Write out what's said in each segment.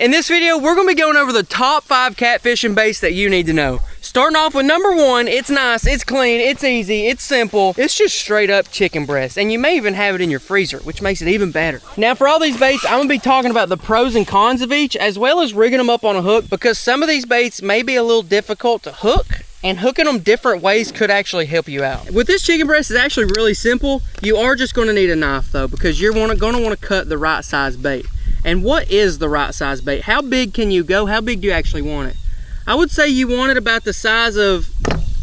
In this video, we're gonna be going over the top 5 catfishing baits that you need to know. Starting off with number 1, it's nice, it's clean, it's easy, it's simple. It's just straight up chicken breast, and you may even have it in your freezer, which makes it even better. Now for all these baits, I'm gonna be talking about the pros and cons of each, as well as rigging them up on a hook, because some of these baits may be a little difficult to hook, and hooking them different ways could actually help you out. With this chicken breast, it's actually really simple. You are just gonna need a knife though, because you're gonna wanna cut the right size bait. And what is the right size bait? How big can you go? How big do you actually want it? I would say you want it about the size of,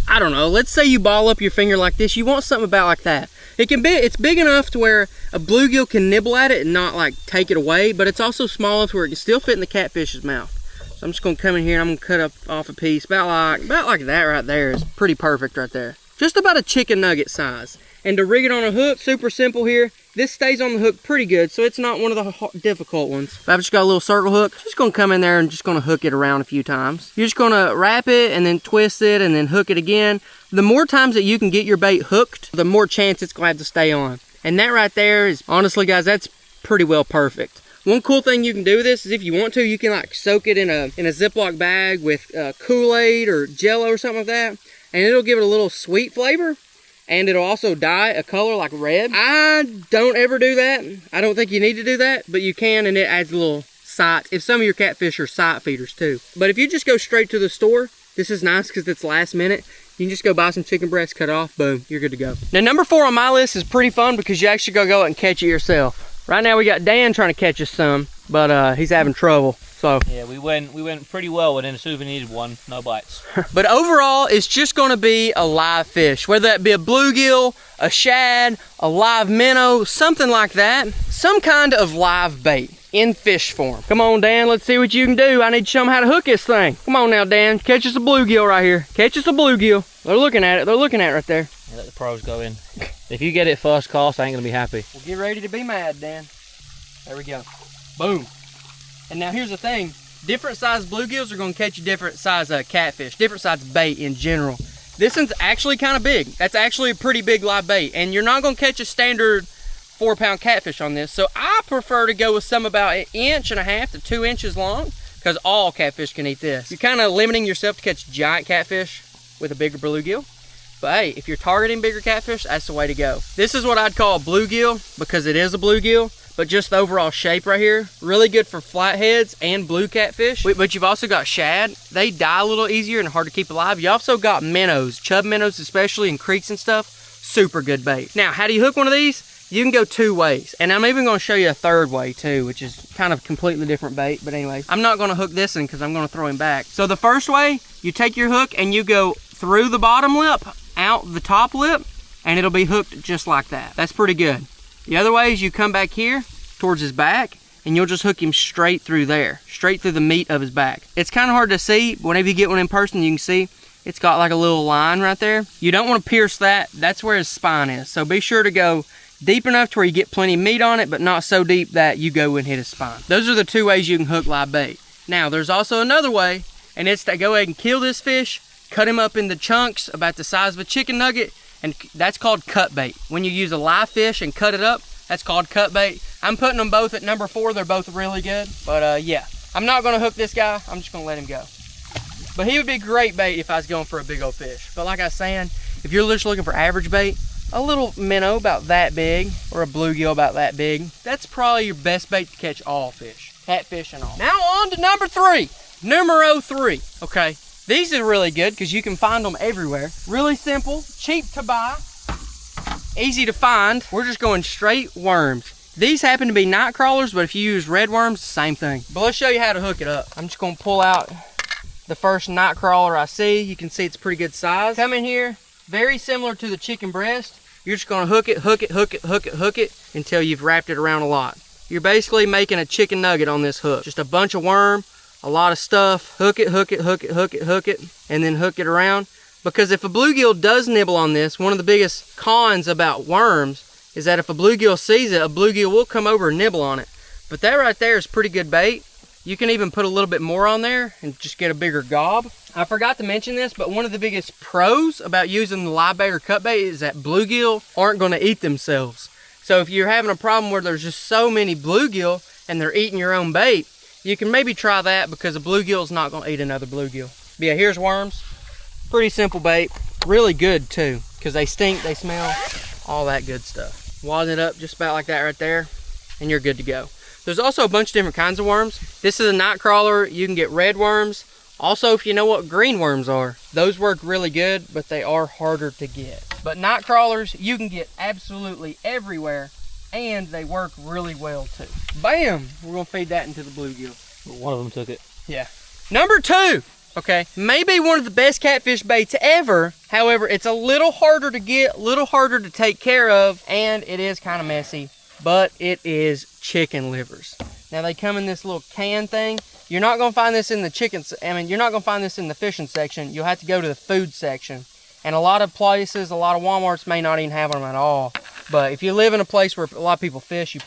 I don't know, let's say you ball up your finger like this. You want something about like that. It's big enough to where a bluegill can nibble at it and not like take it away, but it's also small enough where it can still fit in the catfish's mouth. So I'm just gonna come in here and I'm gonna cut off a piece about like that right there. Is pretty perfect right there. Just about a chicken nugget size. And to rig it on a hook, super simple here. This stays on the hook pretty good, so it's not one of the difficult ones. I've just got a little circle hook. Just gonna come in there and just gonna hook it around a few times. You're just gonna wrap it and then twist it and then hook it again. The more times that you can get your bait hooked, the more chance it's gonna have to stay on. And that right there is, honestly guys, that's pretty well perfect. One cool thing you can do with this is if you want to, you can like soak it in a Ziploc bag with Kool-Aid or Jello or something like that, and it'll give it a little sweet flavor. And it'll also dye a color like red. I don't ever do that. I don't think you need to do that, but you can, and it adds a little sight. If some of your catfish are sight feeders too. But if you just go straight to the store, this is nice because it's last minute. You can just go buy some chicken breast, cut it off, boom, you're good to go. Now number 4 on my list is pretty fun because you actually go out and catch it yourself. Right now we got Dan trying to catch us some, but he's having trouble. So yeah, we went pretty well within a souvenir one, no bites. But overall, it's just gonna be a live fish, whether that be a bluegill, a shad, a live minnow, something like that. Some kind of live bait in fish form. Come on, Dan, let's see what you can do. I need to show them how to hook this thing. Come on now, Dan, catch us a bluegill right here. Catch us a bluegill. They're looking at it. They're looking at it right there. Yeah, let the pros go in. If you get it first cast, I ain't gonna be happy. Well, get ready to be mad, Dan. There we go. Boom. And now here's the thing, different size bluegills are gonna catch you different size catfish, different size bait in general. This one's actually kind of big. That's actually a pretty big live bait, and you're not gonna catch a standard 4-pound catfish on this. So I prefer to go with some about 1.5 inches to 2 inches long, because all catfish can eat this. You're kind of limiting yourself to catch giant catfish with a bigger bluegill. But hey, if you're targeting bigger catfish, that's the way to go. This is what I'd call a bluegill, because it is a bluegill. But just the overall shape right here, really good for flatheads and blue catfish. But you've also got shad. They die a little easier and hard to keep alive. You also got minnows, chub minnows especially in creeks and stuff. Super good bait. Now, how do you hook one of these? You can go 2 ways. And I'm even gonna show you a 3rd way too, which is kind of completely different bait. But anyway, I'm not gonna hook this in because I'm gonna throw him back. So the first way, you take your hook and you go through the bottom lip, out the top lip, and it'll be hooked just like that. That's pretty good. The other way is you come back here towards his back and you'll just hook him straight through there, straight through the meat of his back. It's kind of hard to see, but whenever you get one in person, you can see it's got like a little line right there. You don't want to pierce that. That's where his spine is. So be sure to go deep enough to where you get plenty of meat on it, but not so deep that you go and hit his spine. Those are the 2 ways you can hook live bait. Now, there's also another way, and it's to go ahead and kill this fish, cut him up into chunks about the size of a chicken nugget, and that's called cut bait. When you use a live fish and cut it up, that's called cut bait. I'm putting them both at number 4. They're both really good. But yeah, I'm not gonna hook this guy. I'm just gonna let him go. But he would be great bait if I was going for a big old fish. But like I was saying, if you're just looking for average bait, a little minnow about that big or a bluegill about that big, that's probably your best bait to catch all fish, catfish and all. Now on to number 3, numero 3. Okay, these are really good because you can find them everywhere. Really simple, cheap to buy, easy to find. We're just going straight worms. These happen to be night crawlers, but if you use red worms, same thing. But let's show you how to hook it up. I'm just gonna pull out the first night crawler I see. You can see it's pretty good size. Come in here, very similar to the chicken breast. You're just gonna hook it, hook it, hook it, hook it, hook it until you've wrapped it around a lot. You're basically making a chicken nugget on this hook. Just a bunch of worm, a lot of stuff. Hook it, hook it, hook it, hook it, hook it, and then hook it around. Because if a bluegill does nibble on this, one of the biggest cons about worms is that if a bluegill sees it, a bluegill will come over and nibble on it. But that right there is pretty good bait. You can even put a little bit more on there and just get a bigger gob. I forgot to mention this, but one of the biggest pros about using the live bait or cut bait is that bluegill aren't gonna eat themselves. So if you're having a problem where there's just so many bluegill and they're eating your own bait, you can maybe try that because a bluegill's not gonna eat another bluegill. But yeah, here's worms. Pretty simple bait. Really good too, because they stink, they smell, all that good stuff. Wad it up just about like that right there, and you're good to go. There's also a bunch of different kinds of worms. This is a night crawler. You can get red worms. Also, if you know what green worms are, those work really good, but they are harder to get. But night crawlers, you can get absolutely everywhere, and they work really well too. Bam! We're gonna feed that into the bluegill. One of them took it. Yeah. Number 2, okay, maybe one of the best catfish baits ever. However, it's a little harder to get, a little harder to take care of, and it is kind of messy, but it is chicken livers. Now they come in this little can thing. You're not gonna find this in the you're not gonna find this in the fishing section. You'll have to go to the food section. And a lot of places, a lot of Walmarts may not even have them at all. But if you live in a place where a lot of people fish, they'll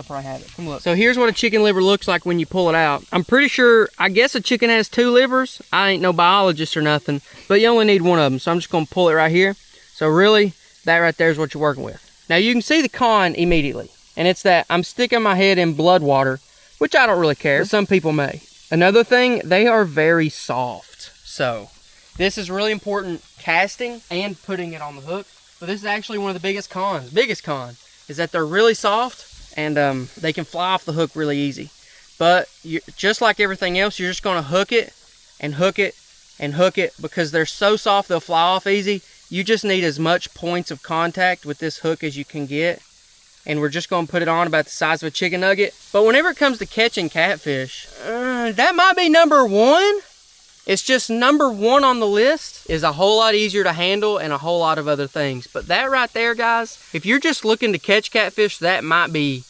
probably have it. Come look. So here's what a chicken liver looks like when you pull it out. I'm pretty sure, I guess a chicken has 2 livers. I ain't no biologist or nothing, but you only need one of them. So I'm just gonna pull it right here. So really, that right there is what you're working with. Now you can see the con immediately. And it's that I'm sticking my head in blood water, which I don't really care, but some people may. Another thing, they are very soft. So this is really important casting and putting it on the hook. But this is actually one of the biggest cons. Biggest con is that they're really soft and they can fly off the hook really easy. But just like everything else, you're just gonna hook it and hook it and hook it because they're so soft they'll fly off easy. You just need as much points of contact with this hook as you can get. And we're just gonna put it on about the size of a chicken nugget. But whenever it comes to catching catfish, that might be number 1. It's just number 1 on the list. Is a whole lot easier to handle and a whole lot of other things. But that right there, guys, if you're just looking to catch catfish, that might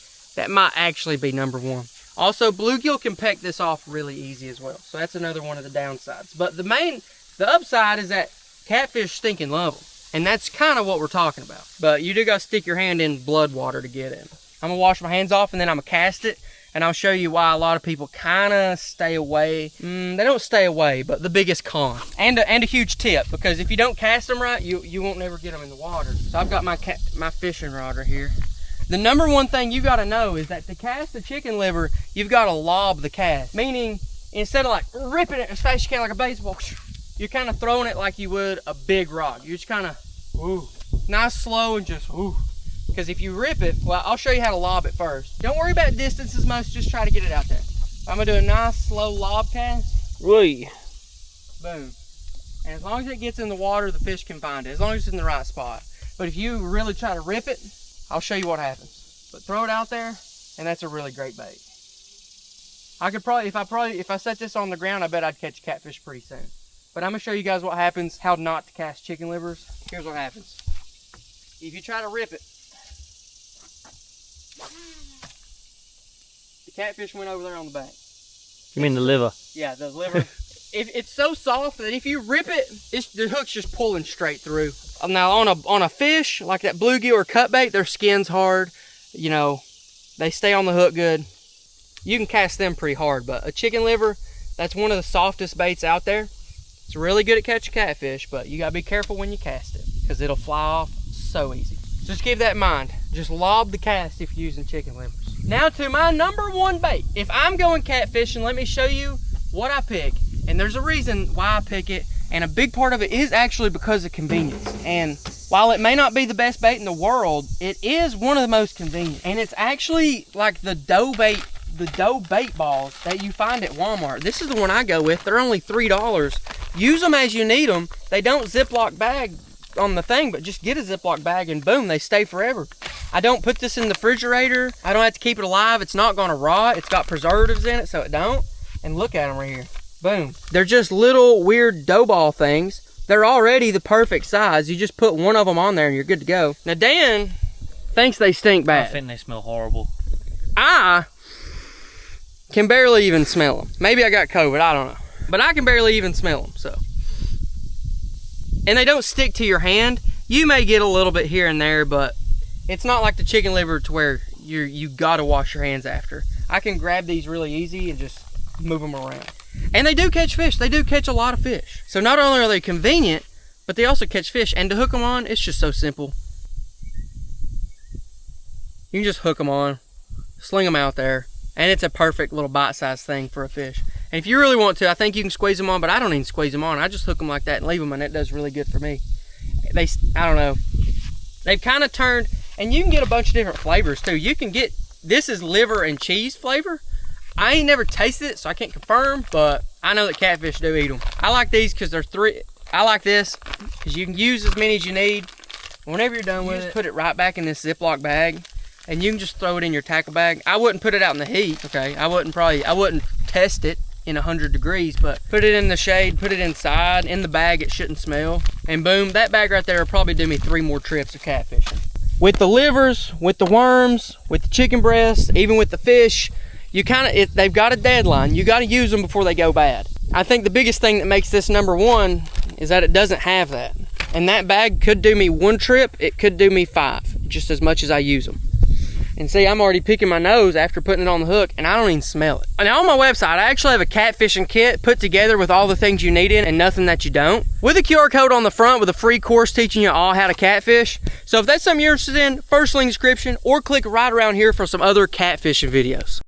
actually be number 1. Also, bluegill can peck this off really easy as well. So that's another one of the downsides. But the upside is that catfish stinking love them. And that's kind of what we're talking about. But you do gotta stick your hand in blood water to get it. I'm gonna wash my hands off and then I'm gonna cast it. And I'll show you why a lot of people kind of stay away. They don't stay away, but the biggest con. And a huge tip, because if you don't cast them right, you won't never get them in the water. So I've got my fishing rod right here. The number 1 thing you gotta know is that to cast the chicken liver, you've gotta lob the cast. Meaning, instead of like ripping it as fast as you can like a baseball, you're kind of throwing it like you would a big rod. You're just kind of, ooh, nice, slow, and just, ooh. Because if you rip it, well, I'll show you how to lob it first. Don't worry about distance as much, just try to get it out there. I'm gonna do a nice, slow lob cast. Whee. Boom. And as long as it gets in the water, the fish can find it, as long as it's in the right spot. But if you really try to rip it, I'll show you what happens. But throw it out there, and that's a really great bait. I could probably, if I set this on the ground, I bet I'd catch a catfish pretty soon. But I'm gonna show you guys what happens, how not to cast chicken livers. Here's what happens. If you try to rip it, the catfish went over there on the bank. You mean the liver? Yeah, the liver. It's so soft that if you rip it, the hook's just pulling straight through. Now on a fish like that bluegill or cut bait, their skin's hard. You know, they stay on the hook good. You can cast them pretty hard, but a chicken liver, that's one of the softest baits out there. It's really good at catching catfish, but you gotta be careful when you cast it because it'll fly off so easy. Just keep that in mind. Just lob the cast if you're using chicken livers. Now to my number 1 bait. If I'm going catfishing, let me show you what I pick. And there's a reason why I pick it, and a big part of it is actually because of convenience. And while it may not be the best bait in the world, it is one of the most convenient. And it's actually like the dough bait balls that you find at Walmart. This is the one I go with. They're only $3. Use them as you need them. They don't Ziploc bag on the thing, but just get a Ziploc bag and boom, they stay forever. I don't put this in the refrigerator. I don't have to keep it alive. It's not gonna rot. It's got preservatives in it, so it don't. And look at them right here. Boom. They're just little weird dough ball things. They're already the perfect size. You just put one of them on there and you're good to go. Now Dan thinks they stink bad. I think they smell horrible. I can barely even smell them. Maybe I got COVID, I don't know. But I can barely even smell them, so. And they don't stick to your hand. You may get a little bit here and there, but it's not like the chicken liver to where you gotta wash your hands after. I can grab these really easy and just move them around. And they do catch fish. They do catch a lot of fish. So not only are they convenient, but they also catch fish. And to hook them on, it's just so simple. You can just hook them on, sling them out there, And it's a perfect little bite-sized thing for a fish. And if you really want to, I think you can squeeze them on, but I don't even squeeze them on. I just hook them like that and leave them, and it does really good for me. I don't know. They've kind of turned, and you can get a bunch of different flavors too. You can get, this is liver and cheese flavor. I ain't never tasted it, so I can't confirm, but I know that catfish do eat them. I like these because they're I like this because you can use as many as you need. Whenever you're done with it, put it right back in this Ziploc bag, and you can just throw it in your tackle bag. I wouldn't put it out in the heat, okay? I wouldn't test it in 100 degrees, but put it in the shade, put it inside, in the bag, it shouldn't smell. And boom, that bag right there will probably do me 3 more trips of catfishing. With the livers, with the worms, with the chicken breasts, even with the fish, they've got a deadline. You got to use them before they go bad. I think the biggest thing that makes this #1 is that it doesn't have that. And that bag could do me 1 trip, it could do me 5, just as much as I use them. And see, I'm already picking my nose after putting it on the hook, and I don't even smell it. Now on my website, I actually have a catfishing kit put together with all the things you need in and nothing that you don't, with a QR code on the front with a free course teaching you all how to catfish. So if that's something you're interested in, first link description, or click right around here for some other catfishing videos.